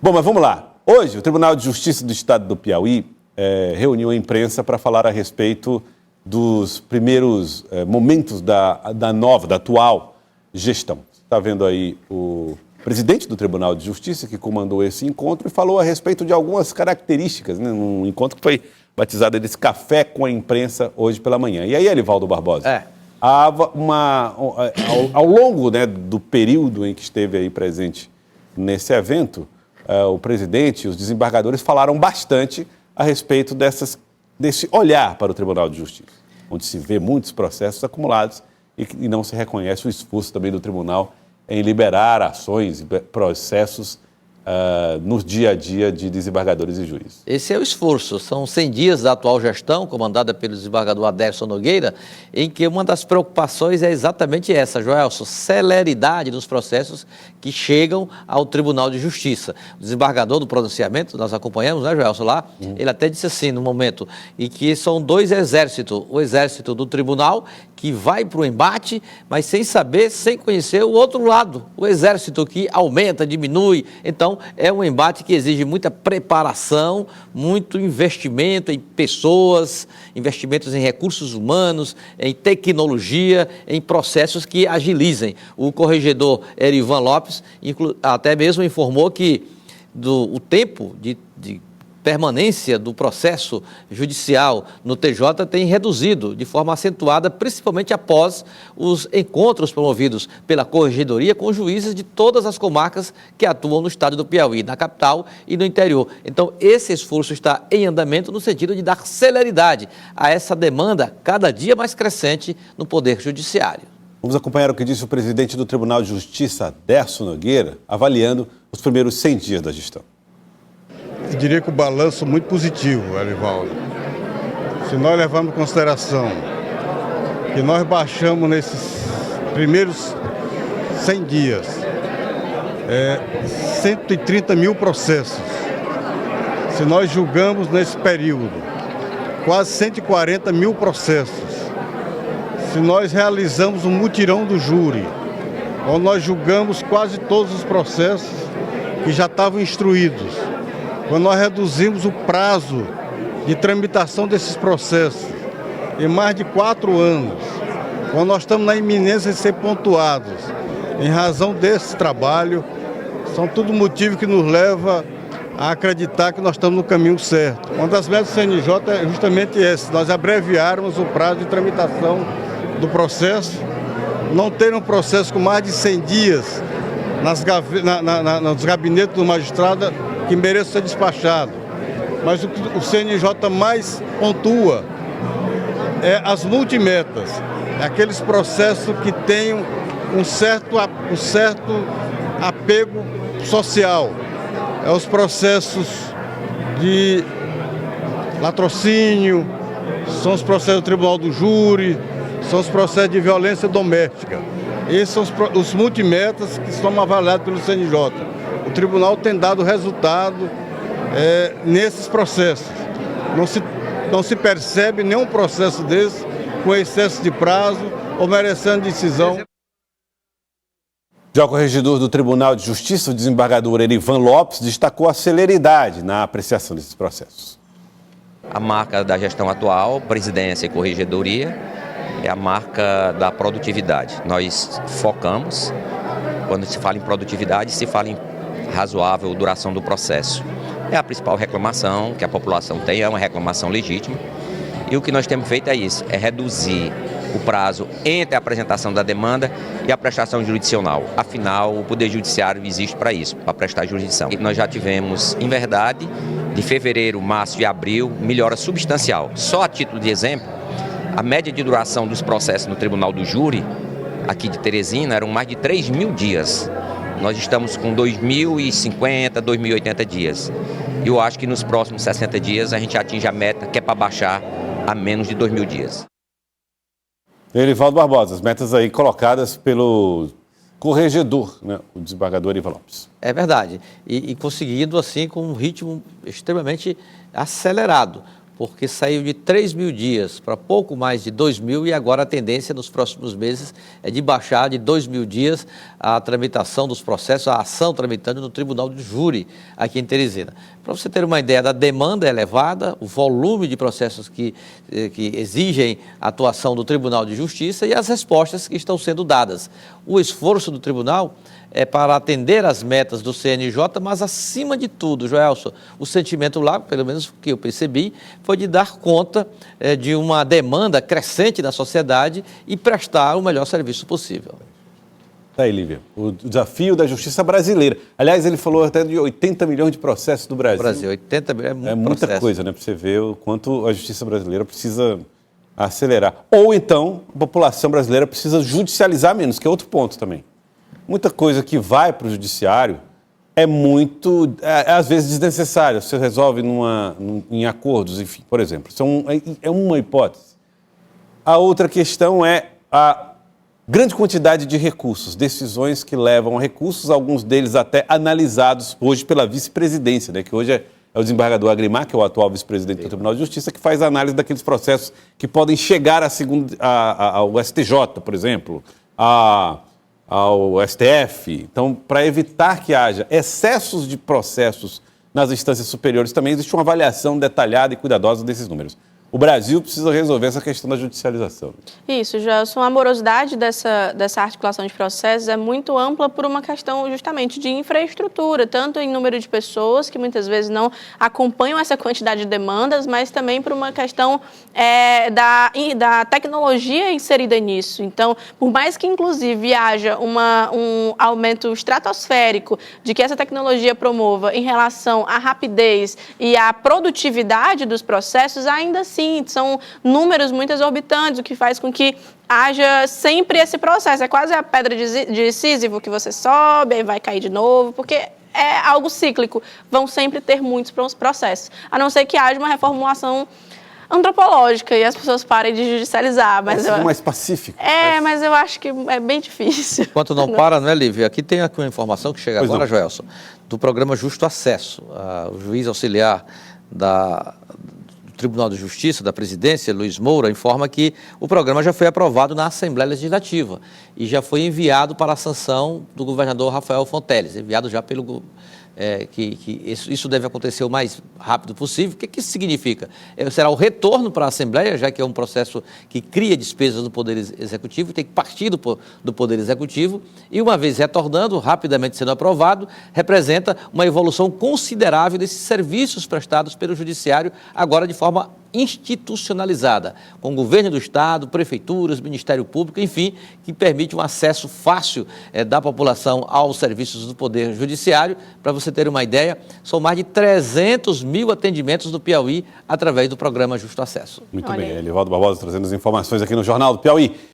Bom, mas vamos lá. Hoje, o Tribunal de Justiça do Estado do Piauí reuniu a imprensa para falar a respeito dos primeiros momentos da atual gestão. Você está vendo aí o presidente do Tribunal de Justiça que comandou esse encontro e falou a respeito de algumas características, né, num encontro que foi batizado desse café com a imprensa hoje pela manhã. E aí, Elivaldo Barbosa? Ao longo, né, do período em que esteve aí presente nesse evento, o presidente e os desembargadores falaram bastante a respeito desse olhar para o Tribunal de Justiça, onde se vê muitos processos acumulados e não se reconhece o esforço também do tribunal em liberar ações e processos no dia a dia de desembargadores e juízes. Esse é o esforço. São 100 dias da atual gestão, comandada pelo desembargador Aderson Nogueira, em que uma das preocupações é exatamente essa, Joelson, celeridade dos processos que chegam ao Tribunal de Justiça. O desembargador do pronunciamento, nós acompanhamos, né, Joelson, lá, ele até disse assim, no momento, em que são dois exércitos, o exército do tribunal, que vai para o embate, mas sem saber, sem conhecer o outro lado, o exército que aumenta, diminui. Então, é um embate que exige muita preparação, muito investimento em pessoas, investimentos em recursos humanos, em tecnologia, em processos que agilizem. O corregedor Erivan Lopes até mesmo informou que o tempo de permanência do processo judicial no TJ tem reduzido de forma acentuada, principalmente após os encontros promovidos pela Corregedoria com juízes de todas as comarcas que atuam no estado do Piauí, na capital e no interior. Então, esse esforço está em andamento no sentido de dar celeridade a essa demanda cada dia mais crescente no Poder Judiciário. Vamos acompanhar o que disse o presidente do Tribunal de Justiça, Aderson Nogueira, avaliando os primeiros 100 dias da gestão. Eu diria que o balanço muito positivo, Elivaldo. Se nós levarmos em consideração que nós baixamos nesses primeiros 100 dias 130 mil processos, se nós julgamos nesse período quase 140 mil processos, se nós realizamos um mutirão do júri, onde nós julgamos quase todos os processos que já estavam instruídos, quando nós reduzimos o prazo de tramitação desses processos em mais de 4 anos, quando nós estamos na iminência de ser pontuados, em razão desse trabalho, são tudo motivo que nos leva a acreditar que nós estamos no caminho certo. Uma das metas do CNJ é justamente esse, nós abreviarmos o prazo de tramitação do processo, não ter um processo com mais de 100 dias nos gabinetes do magistrado que mereça ser despachado. Mas o que o CNJ mais pontua é as multimetas, é aqueles processos que têm um certo apego social, é os processos de latrocínio, são os processos do Tribunal do Júri, são os processos de violência doméstica. Esses são os multimetas que são avaliados pelo CNJ. O tribunal tem dado resultado nesses processos. Não se percebe nenhum processo desse com excesso de prazo ou merecendo decisão. Já o corregedor do Tribunal de Justiça, o desembargador Erivan Lopes, destacou a celeridade na apreciação desses processos. A marca da gestão atual, presidência e corregedoria, é a marca da produtividade. Nós focamos, quando se fala em produtividade, se fala em razoável duração do processo. É a principal reclamação que a população tem, é uma reclamação legítima. E o que nós temos feito é isso, é reduzir o prazo entre a apresentação da demanda e a prestação jurisdicional. Afinal, o Poder Judiciário existe para isso, para prestar jurisdição. E nós já tivemos, em verdade, de fevereiro, março e abril, melhora substancial. Só a título de exemplo, a média de duração dos processos no Tribunal do Júri, aqui de Teresina, eram mais de 3.000 dias. Nós estamos com 2.050, 2.080 dias. E eu acho que nos próximos 60 dias a gente atinge a meta, que é para baixar a menos de 2.000 dias. Elivaldo Barbosa, as metas aí colocadas pelo corregedor, né, o desembargador Erivan Lopes. É verdade. E conseguido assim com um ritmo extremamente acelerado. porque saiu de 3.000 dias para pouco mais de 2.000 e agora a tendência nos próximos meses é de baixar de 2.000 dias a tramitação dos processos, a ação tramitando no Tribunal de Júri aqui em Teresina. Para você ter uma ideia, da demanda elevada, o volume de processos que exigem a atuação do Tribunal de Justiça e as respostas que estão sendo dadas. O esforço do Tribunal é para atender às metas do CNJ, mas acima de tudo, Joelson, o sentimento lá, pelo menos que eu percebi, foi de dar conta de uma demanda crescente da sociedade e prestar o melhor serviço possível. Tá aí, Lívia, o desafio da justiça brasileira. Aliás, ele falou até de 80 milhões de processos do Brasil. 80 milhões é muito muita processo. coisa, né? Para você ver o quanto a justiça brasileira precisa acelerar. Ou então, a população brasileira precisa judicializar menos, que é outro ponto também. Muita coisa que vai para o judiciário é muito, às vezes, desnecessária. Você resolve em acordos, enfim, por exemplo. Isso é uma hipótese. A outra questão é a grande quantidade de recursos, decisões que levam a recursos, alguns deles até analisados hoje pela vice-presidência, né, que hoje é o desembargador Agrimar, que é o atual vice-presidente do Tribunal de Justiça, que faz a análise daqueles processos que podem chegar ao STJ, por exemplo, ao STF. Então, para evitar que haja excessos de processos nas instâncias superiores, também existe uma avaliação detalhada e cuidadosa desses números. O Brasil precisa resolver essa questão da judicialização. Isso, Gelson. A morosidade dessa articulação de processos é muito ampla por uma questão justamente de infraestrutura, tanto em número de pessoas, que muitas vezes não acompanham essa quantidade de demandas, mas também por uma questão da tecnologia inserida nisso. Então, por mais que, inclusive, haja um aumento estratosférico de que essa tecnologia promova em relação à rapidez e à produtividade dos processos, ainda assim, são números muito exorbitantes, o que faz com que haja sempre esse processo. É quase a pedra de Sísifo que você sobe, aí vai cair de novo, porque é algo cíclico. Vão sempre ter muitos processos, a não ser que haja uma reformulação antropológica e as pessoas parem de judicializar. Mas mais pacífico. Mas eu acho que é bem difícil. Enquanto não para, não é, Lívia? Aqui tem uma informação que chega agora, Joelson, do programa Justo Acesso. O juiz auxiliar do Tribunal de Justiça, da Presidência, Luiz Moura, informa que o programa já foi aprovado na Assembleia Legislativa e já foi enviado para a sanção do governador Rafael Fonteles, enviado já pelo... isso deve acontecer o mais rápido possível. O que isso significa? Será o retorno para a Assembleia, já que é um processo que cria despesas do Poder Executivo, tem que partir do Poder Executivo, e uma vez retornando, rapidamente sendo aprovado, representa uma evolução considerável desses serviços prestados pelo Judiciário, agora de forma institucionalizada, com o governo do Estado, prefeituras, Ministério Público, enfim, que permite um acesso fácil da população aos serviços do Poder Judiciário. Para você ter uma ideia, são mais de 300 mil atendimentos do Piauí através do programa Justo Acesso. Muito bem, Elivaldo Barbosa trazendo as informações aqui no Jornal do Piauí.